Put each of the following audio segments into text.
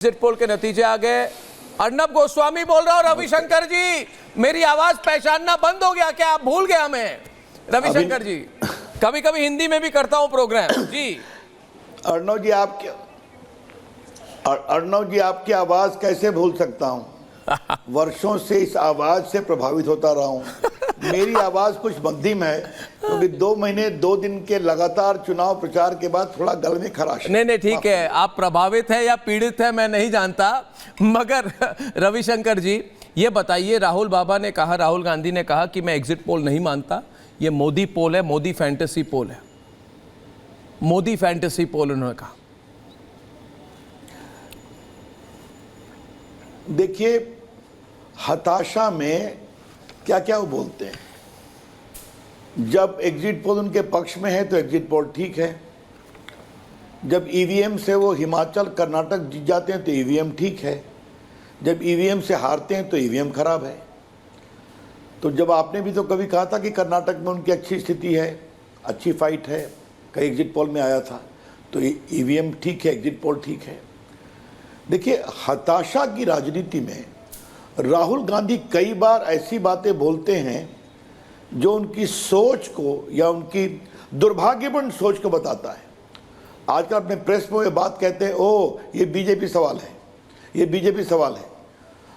Exit poll के नतीजे आ गए। अर्नब गोस्वामी बोल रहा हूं। रविशंकर जी, मेरी आवाज पहचानना बंद हो गया क्या? आप भूल गए हमें? रविशंकर जी, कभी कभी हिंदी में भी करता हूं प्रोग्राम जी। अर्नब जी, आपकी आवाज कैसे भूल सकता हूं? वर्षों से इस आवाज से प्रभावित होता रहा हूं। मेरी आवाज कुछ मध्यम है क्योंकि 2 महीने 2 दिन के लगातार चुनाव प्रचार के बाद थोड़ा गले में खराश। नहीं ठीक है, आप प्रभावित है या पीड़ित है मैं नहीं जानता, मगर रविशंकर जी ये बताइए, राहुल बाबा ने कहा, राहुल गांधी ने कहा कि मैं एग्जिट पोल नहीं मानता, ये मोदी पोल है, मोदी फैंटेसी पोल है, मोदी फैंटेसी पोल उन्होंने कहा। देखिए, हताशा में क्या क्या वो बोलते हैं। जब एग्जिट पोल उनके पक्ष में है तो एग्जिट पोल ठीक है, जब ईवीएम से वो हिमाचल कर्नाटक जीत जाते हैं तो ईवीएम ठीक है, जब ईवीएम से हारते हैं तो ईवीएम खराब है। तो जब आपने भी तो कभी कहा था कि कर्नाटक में उनकी अच्छी स्थिति है, अच्छी फाइट है, कई एग्जिट पोल में आया था, तो ईवीएम ठीक है, एग्जिट पोल ठीक है। देखिए, हताशा की राजनीति में राहुल गांधी कई बार ऐसी बातें बोलते हैं जो उनकी सोच को या उनकी दुर्भाग्यपूर्ण सोच को बताता है। आजकल अपने प्रेस में ये बात कहते हैं, ओ ये बीजेपी सवाल है, ये बीजेपी सवाल है।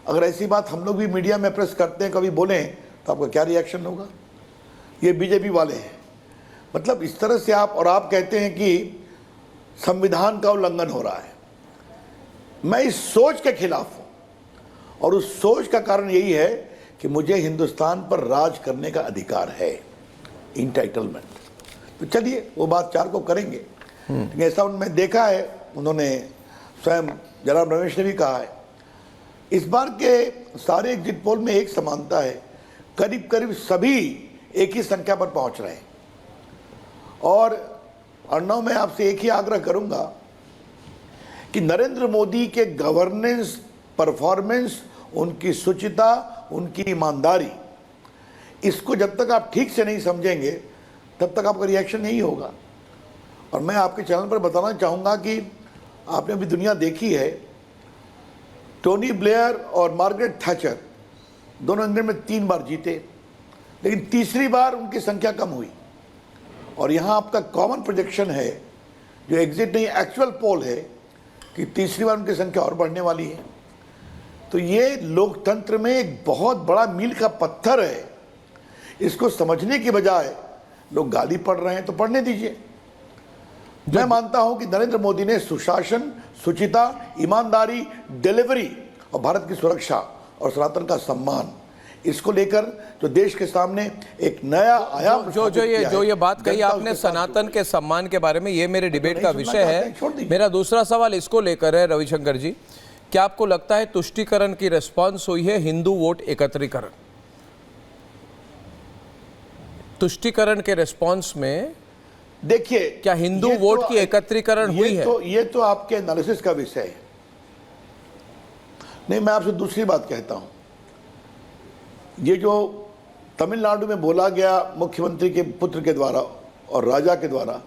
अगर ऐसी बात हम लोग भी मीडिया में प्रेस करते हैं, कभी बोलें, तो आपका क्या रिएक्शन होगा? ये बीजेपी वाले हैं, मतलब इस तरह से आप कहते हैं कि संविधान का उल्लंघन हो रहा है। मैं इस सोच के खिलाफ हूं और उस सोच का कारण यही है कि मुझे हिंदुस्तान पर राज करने का अधिकार है, इंटाइटलमेंट। तो चलिए वो बात 4 को करेंगे। लेकिन ऐसा उनमें देखा है, उन्होंने स्वयं जनाब रमेश ने भी कहा है, इस बार के सारे एग्जिट पोल में एक समानता है, करीब करीब सभी एक ही संख्या पर पहुंच रहे हैं। और अर्नब, मैं आपसे एक ही आग्रह करूंगा कि नरेंद्र मोदी के गवर्नेंस, परफॉर्मेंस, उनकी शुचिता, उनकी ईमानदारी, इसको जब तक आप ठीक से नहीं समझेंगे तब तक आपका रिएक्शन नहीं होगा। और मैं आपके चैनल पर बताना चाहूँगा कि आपने अभी दुनिया देखी है, टोनी ब्लेयर और मार्गरेट थैचर दोनों इंग्लैंड में 3 बार जीते, लेकिन तीसरी बार उनकी संख्या कम हुई। और यहाँ आपका कॉमन प्रोजेक्शन है, जो एग्जिट नहीं एक्चुअल पोल है, कि तीसरी बार उनकी संख्या और बढ़ने वाली है। तो ये लोकतंत्र में एक बहुत बड़ा मील का पत्थर है। इसको समझने के बजाय लोग गाली पढ़ रहे हैं, तो पढ़ने दीजिए। मैं मानता हूं कि नरेंद्र मोदी ने सुशासन, शुचिता, ईमानदारी, डिलीवरी और भारत की सुरक्षा और सनातन का सम्मान, इसको लेकर जो देश के सामने एक नया आयाम जो ये बात कही आपने सनातन के सम्मान के बारे में, ये मेरे डिबेट का विषय है। मेरा दूसरा सवाल इसको लेकर है, रविशंकर जी, क्या आपको लगता है तुष्टीकरण की रिस्पांस हुई है हिंदू वोट एकत्रीकरण? तुष्टीकरण के रिस्पांस में देखिए, क्या हिंदू वोट की एकत्रीकरण हुई है? ये तो आपके एनालिसिस का विषय है। नहीं, मैं आपसे दूसरी बात कहता हूं। ये जो तमिलनाडु में बोला गया मुख्यमंत्री के पुत्र के द्वारा और राजा के द्वारा,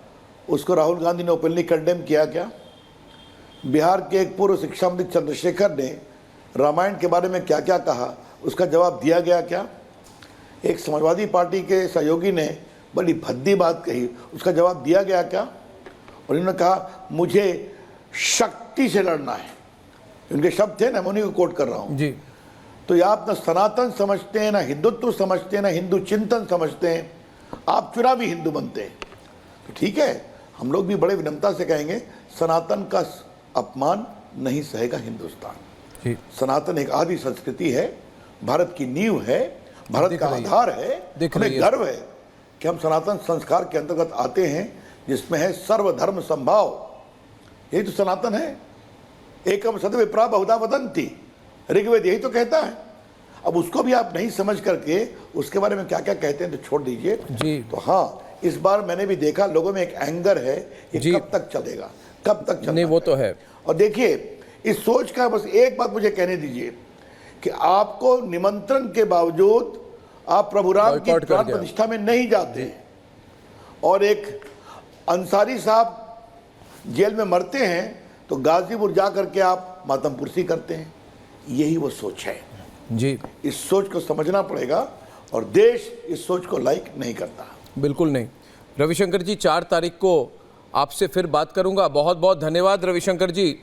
उसको राहुल गांधी ने ओपनली कंडेम किया क्या? बिहार के एक पूर्व शिक्षा मंत्री चंद्रशेखर ने रामायण के बारे में क्या क्या कहा, उसका जवाब दिया गया क्या? एक समाजवादी पार्टी के सहयोगी ने बड़ी भद्दी बात कही, उसका जवाब दिया गया क्या? और इन्होंने कहा मुझे शक्ति से लड़ना है, उनके शब्द थे ना, मैं उन्हीं को कोट कर रहा हूँ जी। तो ये आप न सनातन समझते हैं, ना हिंदुत्व समझते हैं, ना हिंदू चिंतन समझते हैं, आप चुनावी हिंदू बनते हैं। तो ठीक है, हम लोग भी बड़े विनम्रता से कहेंगे, सनातन का अपमान नहीं सहेगा हिंदुस्तान। सनातन एक आदि संस्कृति है, भारत की नींव है, भारत का आधार है। हमें गर्व है कि हम सनातन संस्कार के अंतर्गत आते हैं, जिसमें है सर्वधर्म संभाव। यही तो सनातन है। एकम सद विप्रा बहुधा वदन्ति, ऋग्वेद यही तो कहता है। अब उसको भी आप नहीं समझ करके उसके बारे में क्या क्या कहते हैं तो छोड़ दीजिए जी। तो हाँ, इस बार मैंने भी देखा लोगों में एक एंगर है, ये कब तक चलेगा, कब तक चलेगा? नहीं, वो तो है। और देखिए, इस सोच का बस एक बात मुझे कहने दीजिए कि आपको निमंत्रण के बावजूद आप प्रभु राम की प्राण प्रतिष्ठा में नहीं जाते, और एक अंसारी साहब जेल में मरते हैं तो गाजीपुर जा करके आप मातमपुरसी करते हैं। यही वो सोच है। जी इस सोच को समझना पड़ेगा और देश इस सोच को लाइक नहीं करता। बिल्कुल नहीं। रविशंकर जी 4 तारीख को आपसे फिर बात करूंगा। बहुत बहुत धन्यवाद रविशंकर जी।